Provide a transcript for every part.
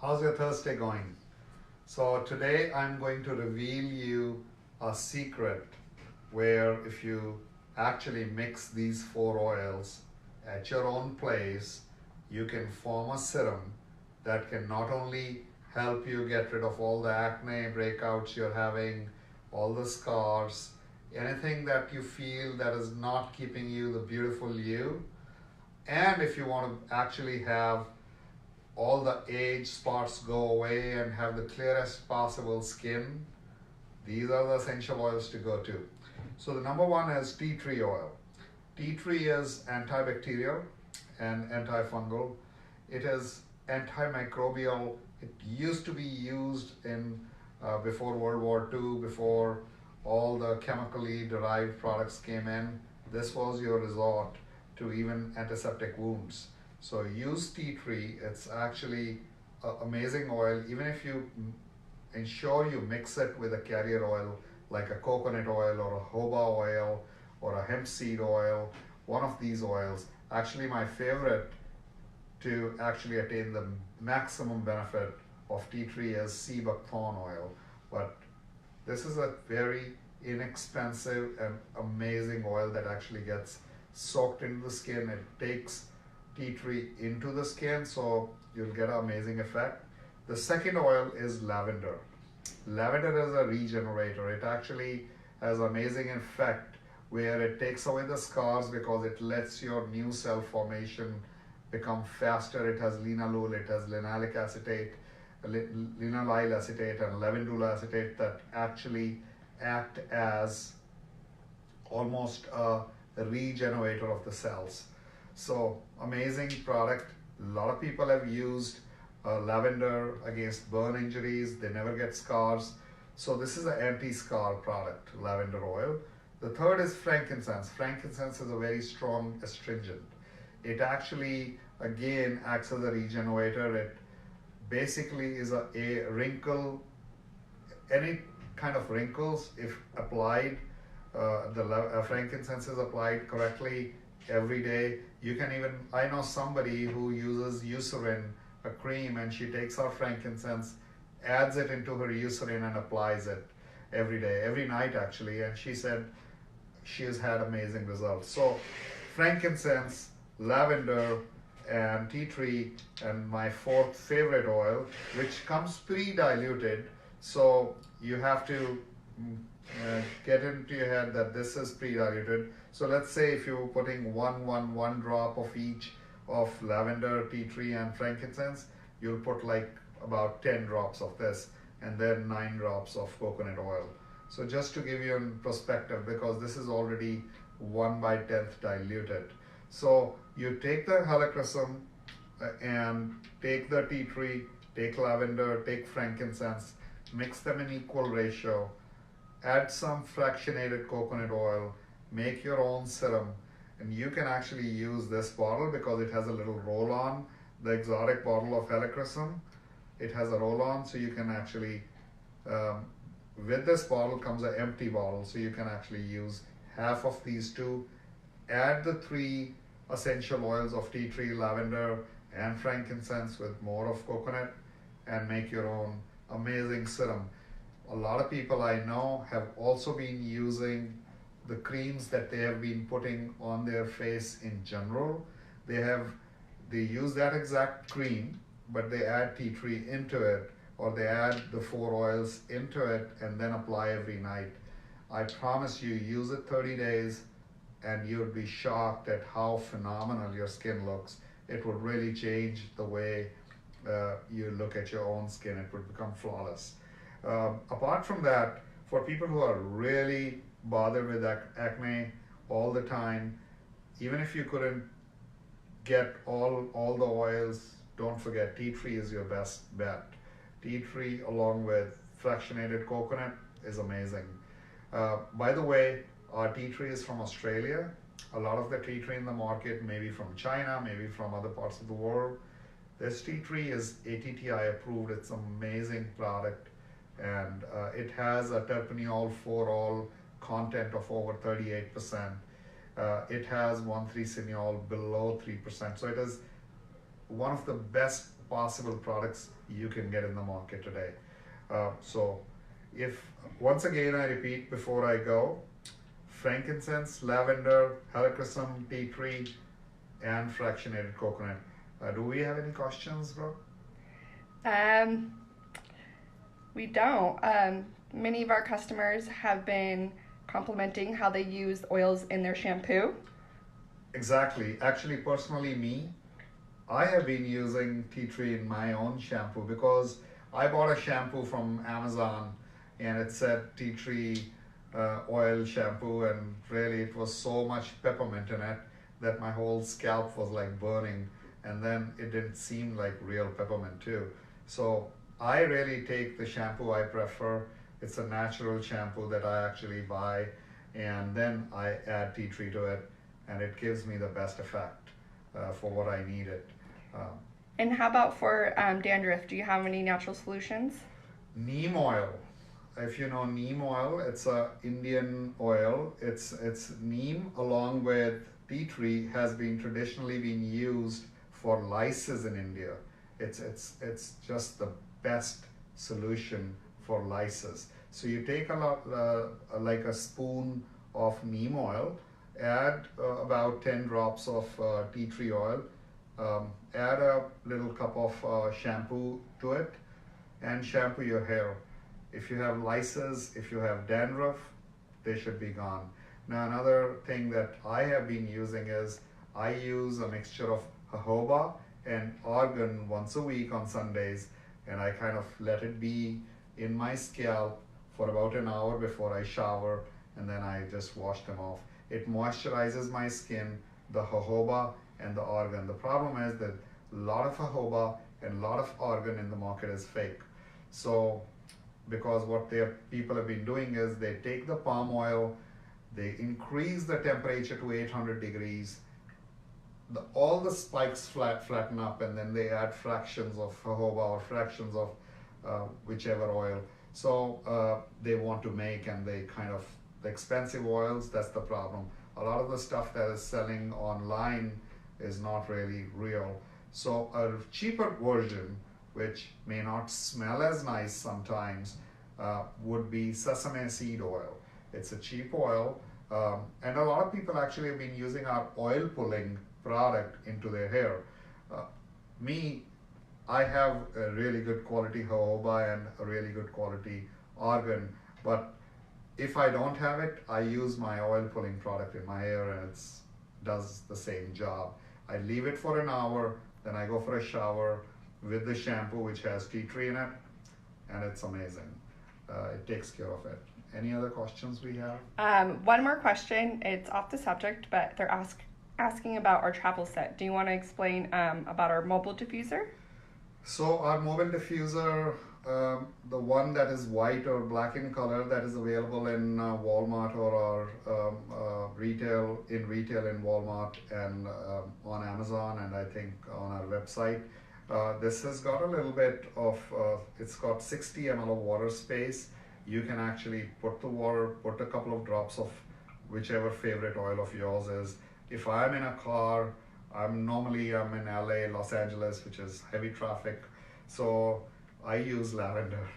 How's your Thursday going? So today I'm going to reveal you a secret where if you actually mix these four oils at your own place, you can form a serum that can not only help you get rid of all the acne breakouts you're having, all the scars, anything that you feel that is not keeping you the beautiful you, and if you want to actually have all the age spots go away and have the clearest possible skin, these are the essential oils to go to. So the number one is tea tree oil. Tea tree is antibacterial and antifungal. It is antimicrobial. It used to be used in before World War II, before all the chemically derived products came in. This was your resort to even antiseptic wounds. So use tea tree. It's actually an amazing oil. Even if you ensure you mix it with a carrier oil like a coconut oil or a jojoba oil or a hemp seed oil, one of these oils. Actually, my favorite to actually attain the maximum benefit of tea tree is sea buckthorn oil. But this is a very inexpensive and amazing oil that actually gets soaked into the skin. It takes tea tree into the skin, so you'll get an amazing effect. The second oil is lavender. Lavender is a regenerator. It actually has amazing effect where it takes away the scars because it lets your new cell formation become faster. It has linalool, it has linoleic acetate, linolyl acetate and lavandul acetate that actually act as almost a regenerator of the cells. So amazing product. A lot of people have used lavender against burn injuries. They never get scars. So this is an anti-scar product, lavender oil. The third is frankincense. Frankincense is a very strong astringent. It actually, again, acts as a regenerator. It basically is a wrinkle, any kind of wrinkles, if applied, frankincense is applied correctly every day. You can even, I know somebody who uses Eucerin, a cream, and she takes her frankincense, adds it into her Eucerin and applies it every day, every night actually, and she said she has had amazing results. So frankincense, lavender, and tea tree, and my fourth favorite oil, which comes pre-diluted, so you have to get into your head that this is pre-diluted. So let's say if you're putting one drop of each of lavender, tea tree, and frankincense, you'll put like about 10 drops of this, and then 9 drops of coconut oil. So just to give you a perspective, because this is already 1/10 diluted. So you take the Helichrysum and take the tea tree, take lavender, take frankincense, mix them in equal ratio, add some fractionated coconut oil, make your own serum, and you can actually use this bottle because it has a little roll-on. The exotic bottle of Helichrysum, it has a roll-on, so you can actually, with this bottle comes an empty bottle, so you can actually use half of these two, add the 3 essential oils of tea tree, lavender, and frankincense with more of coconut, and make your own amazing serum. A lot of people I know have also been using the creams that they have been putting on their face in general. They use that exact cream, but they add tea tree into it, or they add the 4 oils into it and then apply every night. I promise you, use it 30 days and you'll be shocked at how phenomenal your skin looks. It would really change the way you look at your own skin. It would become flawless. Apart from that, for people who are really bothered with acne all the time, even if you couldn't get all the oils, don't forget tea tree is your best bet. Tea tree along with fractionated coconut is amazing. By the way, our tea tree is from Australia. A lot of the tea tree in the market may be from China, maybe from other parts of the world. This tea tree is ATTI approved. It's an amazing product, and it has a terpineol 4-ol content of over 38%. It has 1,3-cineol below 3%. So it is one of the best possible products you can get in the market today. So if, once again I repeat before I go, frankincense, lavender, helichrysum, tea tree, and fractionated coconut. Do we have any questions, bro? We don't. Many of our customers have been complimenting how they use oils in their shampoo. Exactly. Actually, personally, I have been using tea tree in my own shampoo because I bought a shampoo from Amazon and it said tea tree oil shampoo, and really it was so much peppermint in it that my whole scalp was like burning, and then it didn't seem like real peppermint too. So I really take the shampoo I prefer. It's a natural shampoo that I actually buy, and then I add tea tree to it, and it gives me the best effect for what I needed. And how about for dandruff? Do you have any natural solutions? Neem oil. If you know neem oil, it's a Indian oil. It's neem along with tea tree has been traditionally been used for lices in India. It's just the best solution for lices. So you take a lot like a spoon of neem oil, add about 10 drops of tea tree oil, add a little cup of shampoo to it, and shampoo your hair. If you have lices, if you have dandruff, they should be gone. Now another thing that I have been using is I use a mixture of jojoba and argan once a week on Sundays, and I kind of let it be in my scalp for about an hour before I shower, and then I just wash them off. It moisturizes my skin, the jojoba and the argan. The problem is that a lot of jojoba and a lot of argan in the market is fake. So because what people have been doing is they take the palm oil, they increase the temperature to 800 degrees, all the spikes flatten up, and then they add fractions of jojoba or fractions of whichever oil. So they want to make, and they kind of, the expensive oils, that's the problem. A lot of the stuff that is selling online is not really real. So a cheaper version, which may not smell as nice sometimes, would be sesame seed oil. It's a cheap oil, and a lot of people actually have been using our oil pulling product into their hair. I have a really good quality jojoba and a really good quality argan, but if I don't have it, I use my oil pulling product in my hair, and it does the same job. I leave it for an hour, then I go for a shower with the shampoo which has tea tree in it, and it's amazing. It takes care of it. Any other questions we have? One more question. It's off the subject, but they're asking about our travel set. Do you want to explain about our mobile diffuser? So our mobile diffuser, the one that is white or black in color, that is available in Walmart or retail in Walmart and on Amazon, and I think on our website. This has got a little bit of, it's got 60 ml of water space. You can actually put the water, put a couple of drops of whichever favorite oil of yours is. If I'm in a car, I'm in LA, Los Angeles, which is heavy traffic, so I use lavender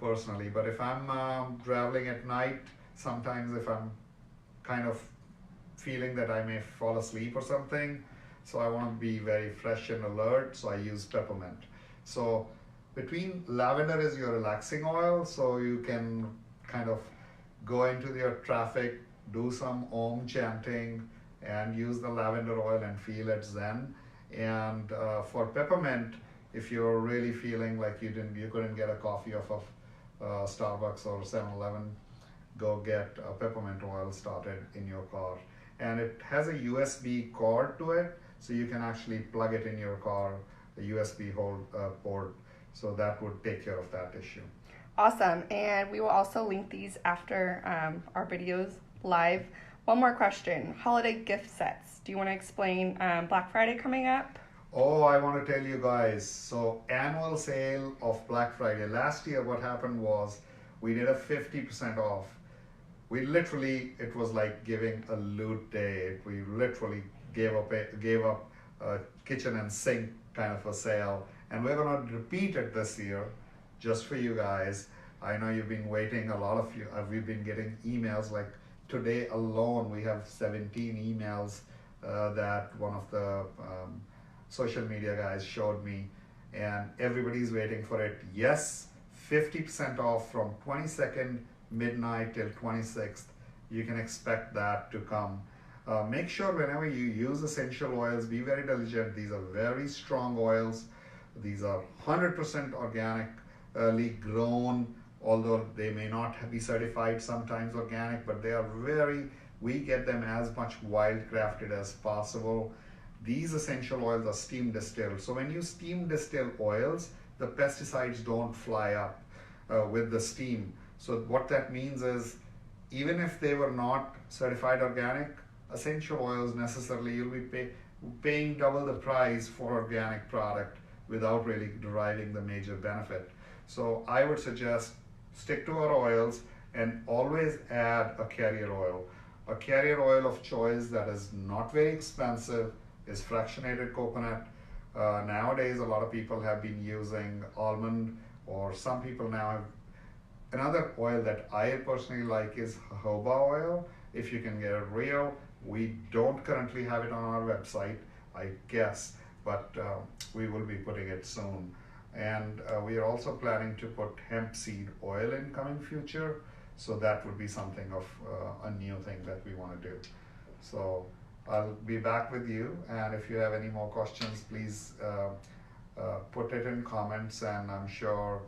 personally. But if I'm traveling at night, sometimes if I'm kind of feeling that I may fall asleep or something, so I want to be very fresh and alert, so I use peppermint. So between lavender is your relaxing oil, so you can kind of go into your traffic, do some Om chanting, and use the lavender oil and feel it zen. And for peppermint, if you're really feeling like you couldn't get a coffee off of Starbucks or 7-Eleven, go get a peppermint oil started in your car. And it has a USB cord to it, so you can actually plug it in your car, the USB port, so that would take care of that issue. Awesome, and we will also link these after our videos live. One more question, holiday gift sets. Do you want to explain Black Friday coming up? Oh, I want to tell you guys, so annual sale of Black Friday. Last year what happened was we did a 50% off. We literally, it was like giving a loot day. We literally gave up a kitchen and sink kind of a sale, And we're going to repeat it this year just for you guys. I know you've been waiting, a lot of you, we've been getting emails like today alone, we have 17 emails that one of the social media guys showed me, and everybody's waiting for it. Yes, 50% off from 22nd midnight till 26th. You can expect that to come. Make sure whenever you use essential oils, be very diligent. These are very strong oils. These are 100% organically grown, although they may not be certified sometimes organic, but they are we get them as much wildcrafted as possible. These essential oils are steam distilled. So when you steam distill oils, the pesticides don't fly up with the steam. So what that means is, even if they were not certified organic, essential oils necessarily, you'll be paying double the price for organic product without really deriving the major benefit. So I would suggest stick to our oils and always add a carrier oil. A carrier oil of choice that is not very expensive is fractionated coconut. Nowadays, a lot of people have been using almond, or some people now have. Another oil that I personally like is jojoba oil, if you can get it real. We don't currently have it on our website, I guess, but we will be putting it soon. And we are also planning to put hemp seed oil in coming future, so that would be something of a new thing that we want to do. So I'll be back with you, and if you have any more questions, please put it in comments, and I'm sure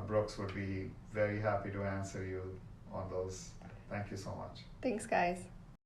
Brooks would be very happy to answer you on those. Thank you so much. Thanks, guys.